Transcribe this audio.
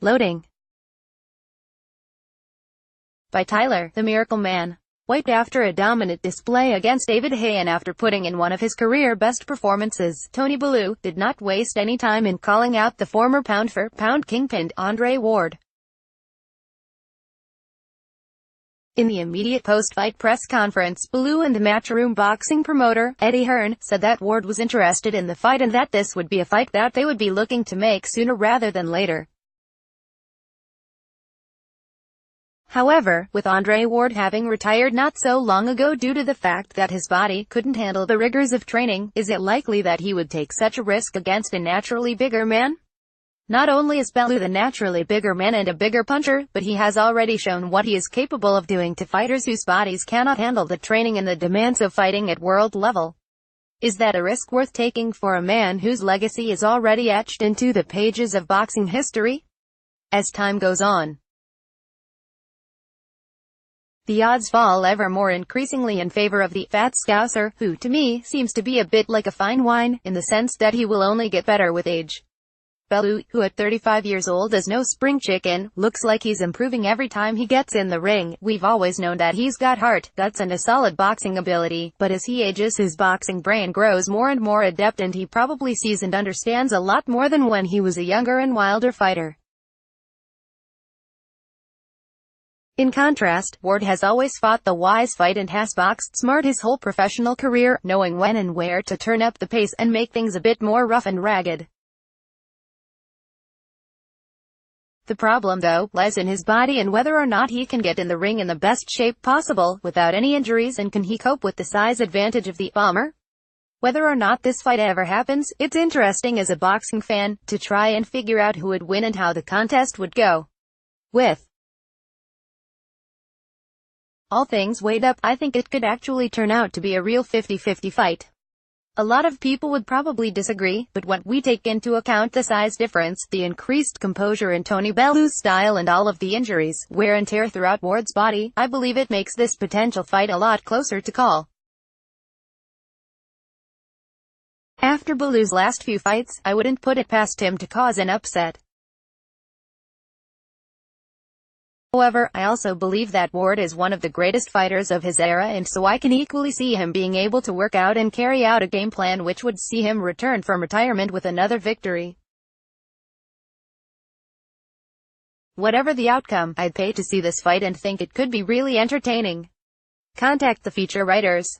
Loading. By Tyler, the Miracle Man. Wiped after a dominant display against David Haye and after putting in one of his career-best performances, Tony Bellew did not waste any time in calling out the former pound-for-pound kingpin, Andre Ward. In the immediate post-fight press conference, Bellew and the Matchroom boxing promoter, Eddie Hearn, said that Ward was interested in the fight and that this would be a fight that they would be looking to make sooner rather than later. However, with Andre Ward having retired not so long ago due to the fact that his body couldn't handle the rigors of training, is it likely that he would take such a risk against a naturally bigger man? Not only is Bellew the naturally bigger man and a bigger puncher, but he has already shown what he is capable of doing to fighters whose bodies cannot handle the training and the demands of fighting at world level. Is that a risk worth taking for a man whose legacy is already etched into the pages of boxing history? As time goes on, the odds fall ever more increasingly in favor of the fat Scouser, who to me seems to be a bit like a fine wine, in the sense that he will only get better with age. Bellew, who at 35 years old is no spring chicken, looks like he's improving every time he gets in the ring. We've always known that he's got heart, guts and a solid boxing ability, but as he ages his boxing brain grows more and more adept and he probably sees and understands a lot more than when he was a younger and wilder fighter. In contrast, Ward has always fought the wise fight and has boxed smart his whole professional career, knowing when and where to turn up the pace and make things a bit more rough and ragged. The problem, though, lies in his body and whether or not he can get in the ring in the best shape possible, without any injuries, and can he cope with the size advantage of the bomber? Whether or not this fight ever happens, it's interesting as a boxing fan, to try and figure out who would win and how the contest would go. With all things weighed up, I think it could actually turn out to be a real 50-50 fight. A lot of people would probably disagree, but when we take into account the size difference, the increased composure in Tony Bellew's style and all of the injuries, wear and tear throughout Ward's body, I believe it makes this potential fight a lot closer to call. After Bellew's last few fights, I wouldn't put it past him to cause an upset. However, I also believe that Ward is one of the greatest fighters of his era, and so I can equally see him being able to work out and carry out a game plan which would see him return from retirement with another victory. Whatever the outcome, I'd pay to see this fight and think it could be really entertaining. Contact the feature writers.